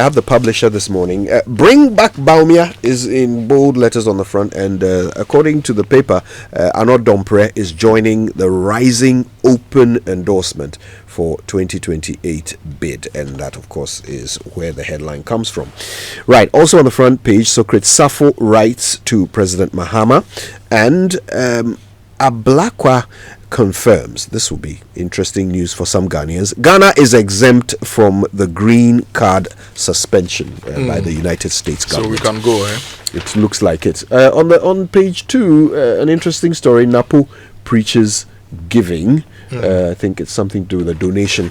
I have the publisher this morning. Bring back Baumia is in bold letters on the front, and according to the paper, Arnaud Dompre is joining the rising open endorsement for 2028 bid, and that of course is where the headline comes from. Right, also on the front page, Socrates Safo writes to President Mahama, and Ablakwa confirms, this will be interesting news for some Ghanaians, Ghana is exempt from the green card suspension by the United States government. So we can go, It looks like it. On page 2, an interesting story. Napo preaches giving. I think it's something to do with a donation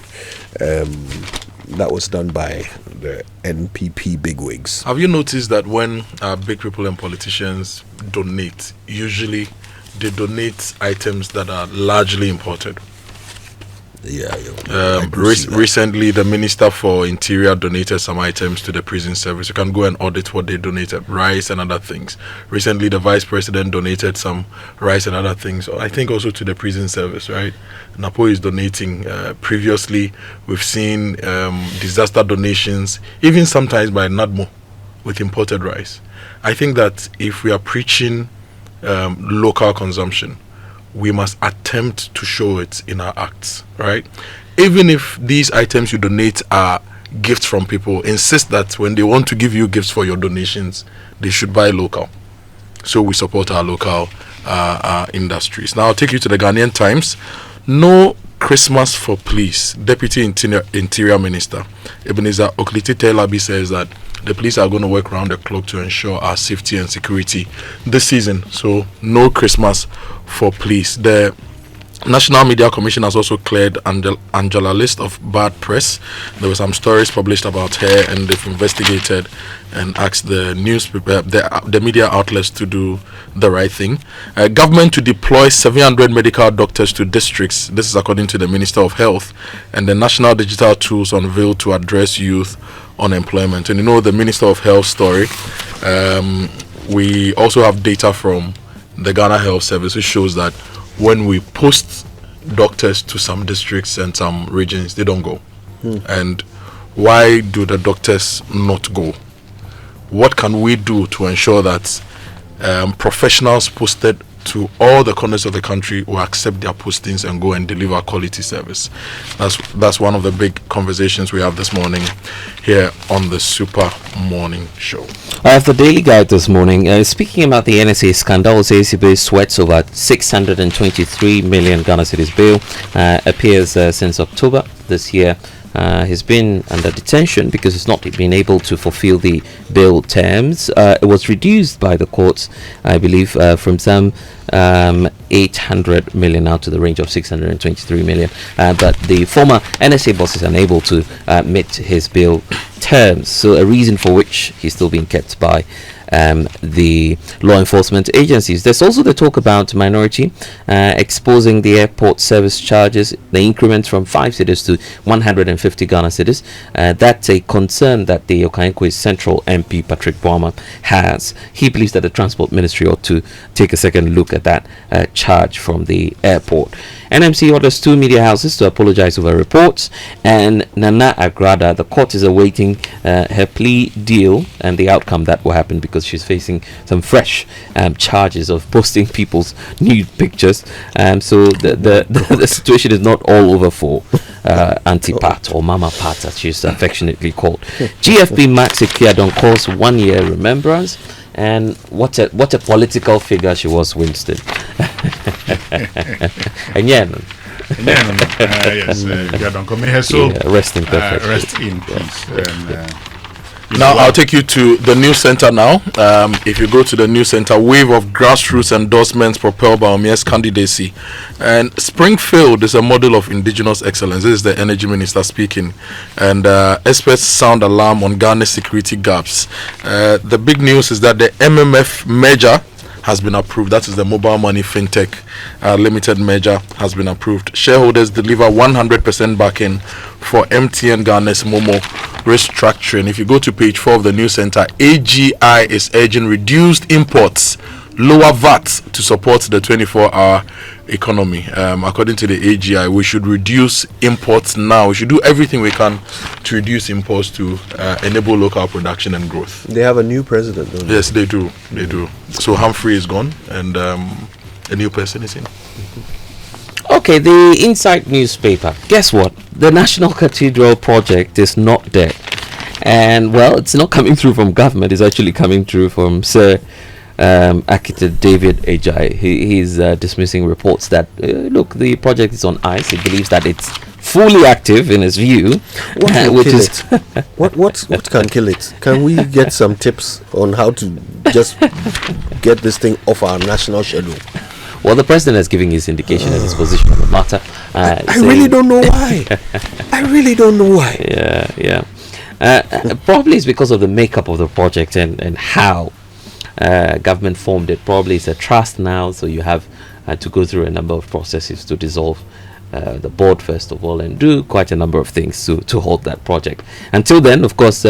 that was done by the NPP bigwigs. Have you noticed that when big people and politicians donate, usually they donate items that are largely imported? Recently, the Minister for Interior donated some items to the prison service. You can go and audit what they donated, rice and other things. Recently, the Vice President donated some rice and other things, I think also to the prison service, right? Napo is donating. Previously, we've seen disaster donations, even sometimes by NADMO, with imported rice. I think that if we are preaching local consumption, we must attempt to show it in our acts, right? Even if these items you donate are gifts from people, insist that when they want to give you gifts for your donations, they should buy local. So we support our local industries. Now I'll take you to the Ghanaian Times. No Christmas for police. Deputy Interior Minister Ebenezer Okliti-Telabi says that the police are going to work around the clock to ensure our safety and security this season. So no Christmas for police. The National Media Commission has also cleared Angela List of bad press. There were some stories published about her, and they've investigated and asked the newspaper, the media outlets to do the right thing. Government to deploy 700 medical doctors to districts. This is according to the Minister of Health. And the national digital tools unveiled to address youth unemployment. And you know the Minister of Health story. We also have data from the Ghana Health Service which shows that when we post doctors to some districts and some regions, they don't go. And why do the doctors not go? What can we do to ensure that professionals posted to all the corners of the country will accept their postings and go and deliver quality service? That's one of the big conversations we have this morning here on the Super Morning Show. I have the Daily Guide this morning. Speaking about the NSA scandal, ACB sweats over 623 million Ghana cedis bail. Appears since October this year. He's been under detention because he's not been able to fulfill the bail terms. It was reduced by the courts, I believe, from some 800 million now to the range of 623 million. But the former NSA boss is unable to meet his bail terms, so a reason for which he's still being kept by the law enforcement agencies. There's also the talk about minority exposing the airport service charges, the increment from 5 cedis to 150 Ghana cedis. That's a concern that the Okankwe Central MP Patrick Boama has. He believes that the Transport Ministry ought to take a second look at that charge from the airport. NMC orders 2 media houses to apologize over reports, and Nana Agrada, the court is awaiting her plea deal and the outcome that will happen, because she's facing some fresh charges of posting people's nude pictures. So the situation is not all over for Auntie Pat, or Mama Pat as she's affectionately called. GFB Max Ikiadon calls 1 year remembrance. And what a political figure she was, Winston. And yes, rest in perfect. Rest in peace. Now I'll take you to the news center now. If you go to the news center, wave of grassroots endorsements propelled by Omia's candidacy. And Springfield is a model of indigenous excellence. This is the energy minister speaking. And experts sound alarm on Ghana's security gaps. The big news is that the MMF merger has been approved. That is the mobile money fintech limited merger has been approved. Shareholders deliver 100% backing for MTN Ghana's Momo restructuring. If you go to page 4 of the news center, AGI is urging reduced imports lower VAT to support the 24-hour economy. According to the AGI, we should reduce imports now. We should do everything we can to reduce imports to enable local production and growth. They have a new president, don't they? Yes, they do. They do. So Humphrey is gone, and a new person is in. Okay, the Insight newspaper. Guess what? The National Cathedral project is not dead. And, well, it's not coming through from government. It's actually coming through from Sir architect David Ajay. He's dismissing reports that, look, the project is on ice. He believes that it's fully active in his view. What will kill it? What can kill it? Can we get some tips on how to just get this thing off our national schedule? Well, the president is giving his indication and his position on the matter. I really don't know why. I really don't know why. Yeah. Probably it's because of the makeup of the project and how government formed it. Probably it's a trust now, so you have to go through a number of processes to dissolve the board first of all and do quite a number of things to hold that project. Until then, of course,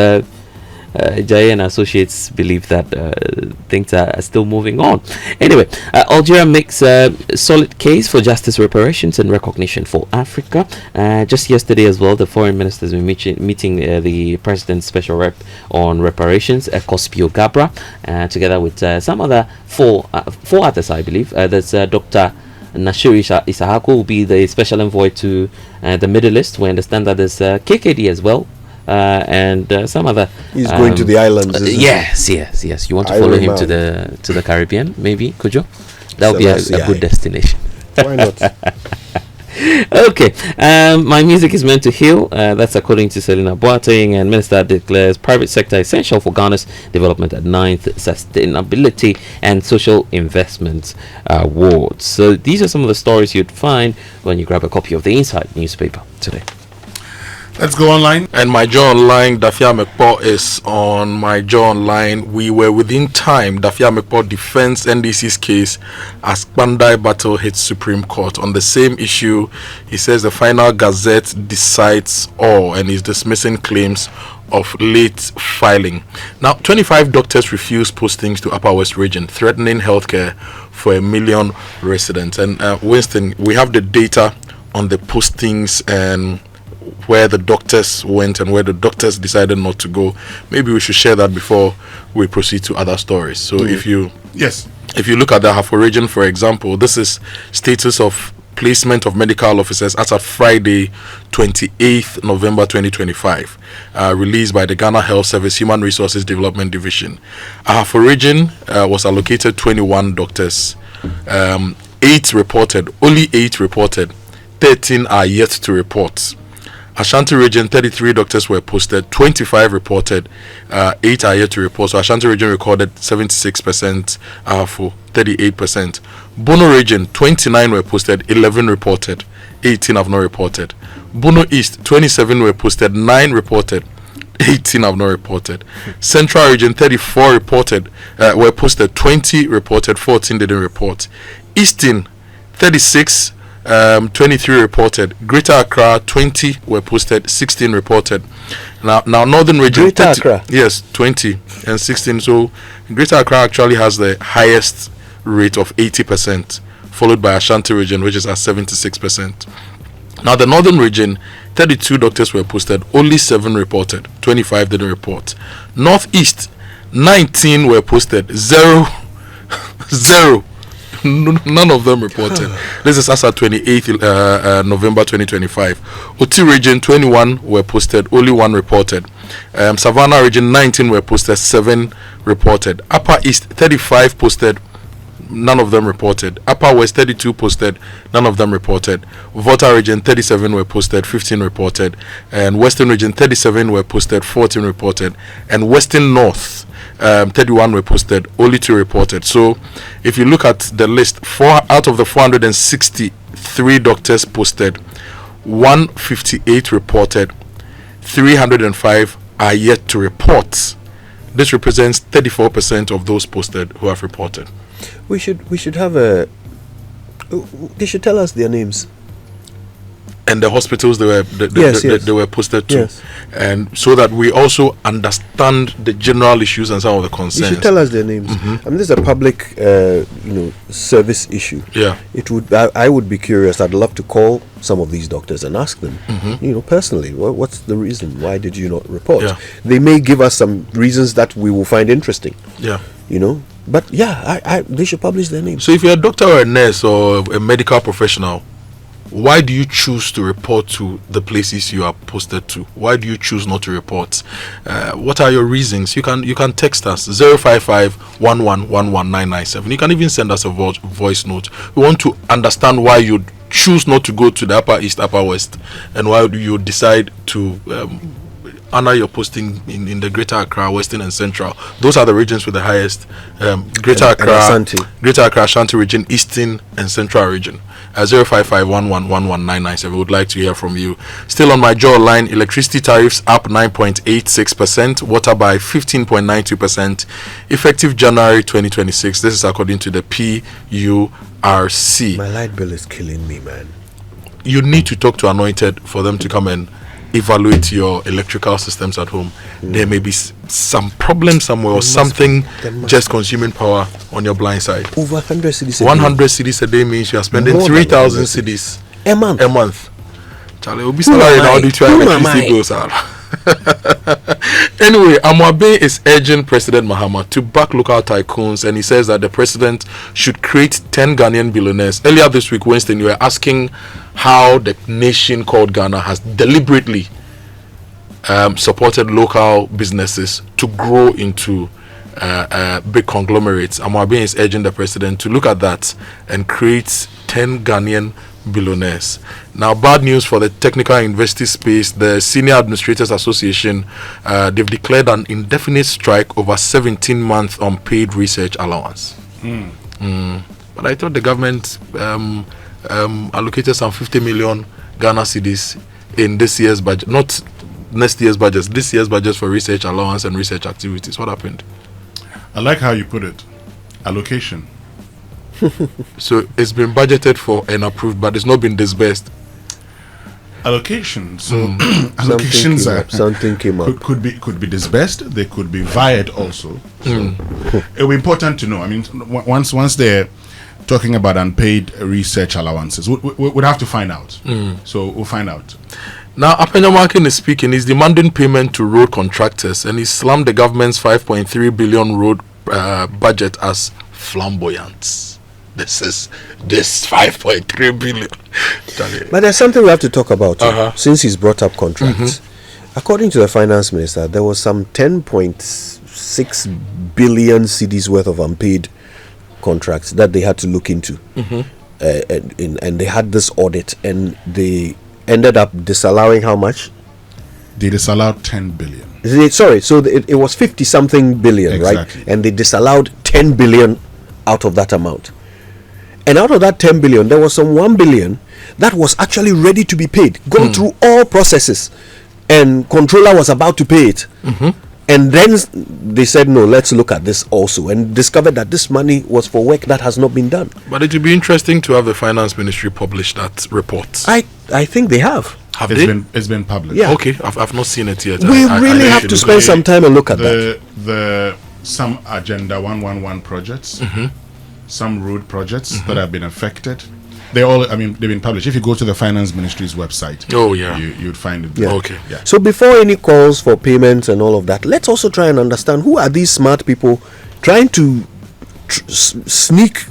Jay and associates believe that things are still moving on. Anyway, Algeria makes a solid case for justice, reparations and recognition for Africa. Just yesterday as well, the foreign ministers were meeting the president's special rep on reparations, Kospio Gabra, together with some other four others, I believe. There's Dr. Nashiri Isahaku will be the special envoy to the Middle East. We understand that there's KKD as well. And some other. He's going to the islands. Yes. You want to follow him to the Caribbean? Maybe could you? That would be a good destination. Why not? Okay. My music is meant to heal. That's according to Selina Boateng, and Minister declares private sector essential for Ghana's development at 9th Sustainability and Social Investment Awards. So these are some of the stories you'd find when you grab a copy of the Insight newspaper today. Let's go online. And my Joe Online, Dafia Mekpo is on my Joe Online. We were within time. Dafia Mekpo defends NDC's case as Bandai battle hits Supreme Court. On the same issue, he says the final Gazette decides all and is dismissing claims of late filing. Now, 25 doctors refuse postings to Upper West Region, threatening healthcare for 1 million residents. And Winston, we have the data on the postings and where the doctors went and where the doctors decided not to go. Maybe we should share that before we proceed to other stories. So if you look at the Ahafo region, for example, this is status of placement of medical officers as of Friday 28th November 2025, released by the Ghana Health Service Human Resources Development Division. Ahafo region was allocated 21 doctors. 8 reported, only 8 reported, 13 are yet to report. Ashanti region, 33 doctors were posted, 25 reported, 8 are yet to report. So Ashanti region recorded 76%, for 38%. Bono region, 29 were posted, 11 reported, 18 have not reported. Bono East, 27 were posted, 9 reported, 18 have not reported. Central region, 34 reported, were posted, 20 reported, 14 didn't report. Eastern, 36 23 reported. Greater Accra, 20 were posted, 16 reported. Now Northern region, Greater Accra, yes, 20 and 16. So Greater Accra actually has the highest rate of 80%, followed by Ashanti region, which is at 76%. Now the Northern region, 32 doctors were posted, only 7 reported, 25 didn't report. Northeast, 19 were posted, 0 none of them reported. This is as at 28th November 2025. Oti region, 21 were posted, only 1 reported. Savannah region, 19 were posted, 7 reported. Upper East, 35 posted, none of them reported. Upper West, 32 posted, none of them reported. Volta region, 37 were posted, 15 reported. And Western region, 37 were posted, 14 reported. And Western North, 31 were posted, only 2 reported. So if you look at the list, 4 out of the 463 doctors posted, 158 reported, 305 are yet to report. This represents 34% of those posted who have reported. We should have they should tell us their names. and the hospitals they were posted to, Yes. and so that we also understand the general issues and some of the You concerns. should tell us their names. I mean, this is a public, service issue. Yeah. It would. I would be curious. I'd love to call some of these doctors and ask them, personally, what's the reason? Why did you not report? Yeah. They may give us some reasons that we will find interesting. Yeah. But yeah, they should publish their names. So if you're a doctor or a nurse or a medical professional, why do you choose to report to the places you are posted to? Why do you choose not to report? What are your reasons? You can text us 055-1111-997. You can even send us a voice note. We want to understand why you choose not to go to the Upper East, Upper West, and why do you decide to honor your posting in the Greater Accra, Western and Central. Those are the regions with the highest. Greater Accra, Greater Accra, Ashanti region, Eastern and Central region. 055-1111-997. We would like to hear from you. Still on my jaw line, electricity tariffs up 9.86%, water by 15.92%, effective January 2026. This is according to the PURC. My light bill is killing me, man. You need to talk to Anointed for them to come and evaluate your electrical systems at home. There may be some problem somewhere or something just consuming power on your blind side. Over 100 cedis 100 cedis a day means you are spending More than 3,000 cedis a month. a month. Charlie, will be salary now due to your electricity bills. Anyway, Amwabe is urging President Mahama to back local tycoons, and he says that the president should create 10 Ghanaian billionaires. Earlier this week, Winston, you were asking how the nation called Ghana has deliberately supported local businesses to grow into big conglomerates. Amwabe is urging the president to look at that and create 10 Ghanaian billionaires. Now, bad news for the technical and university space. The Senior Administrators Association, they've declared an indefinite strike over 17-month unpaid research allowance. But I thought the government allocated some 50 million Ghana cedis in this year's budget, not next year's budget, this year's budget for research allowance and research activities. What happened? I like how you put it. Allocation. So it's been budgeted for and approved, but it's not been disbursed. Allocation. So allocations something came up. Could be disbursed. They could be vied also. So it will be important to know. I mean, once they're talking about unpaid research allowances, we'd have to find out. So we'll find out. Now, Apenyamarkin is speaking. He's demanding payment to road contractors, and he slammed the government's 5.3 billion road budget as flamboyant. This 5.3 billion. But there's something we have to talk about since he's brought up contracts. According to the finance minister, there was some 10.6 billion cedis worth of unpaid contracts that they had to look into, and they had this audit, and they ended up disallowing how much? They disallowed 10 billion. Sorry, so it was 50 something billion, exactly. Right? And they disallowed 10 billion out of that amount. And out of that 10 billion, there was some 1 billion that was actually ready to be paid, gone through all processes, and controller was about to pay it. And then they said, no, let's look at this also, and discovered that this money was for work that has not been done. But it would be interesting to have the finance ministry publish that report. I think they have. It's been published. Yeah. Okay, I've not seen it yet. We really have to spend some time and look at that. Some Agenda 111 projects, some road projects that have been affected. They all, they've been published. If you go to the finance ministry's website, you'd find it. Yeah. Okay. Yeah. So before any calls for payments and all of that, let's also try and understand who are these smart people trying to sneak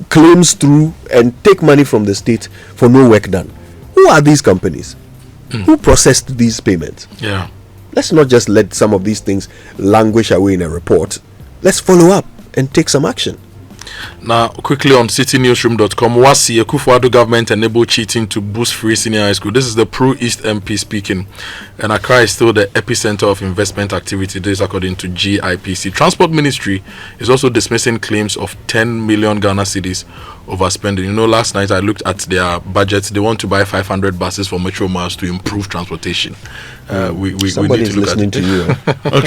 claims through and take money from the state for no work done. Who are these companies? Who processed these payments? Yeah. Let's not just let some of these things languish away in a report. Let's follow up and take some action. Now, quickly on citynewsroom.com, Wasi Akufo-Addo government enable cheating to boost free senior high school. This is the pro-East MP speaking. And Accra is still the epicenter of investment activity. This is according to GIPC. Transport Ministry is also dismissing claims of 10 million Ghana cedis overspending. You know, last night I looked at their budget. They want to buy 500 buses for Metro Miles to improve transportation. We need to look Somebody's listening at it. to you. Okay.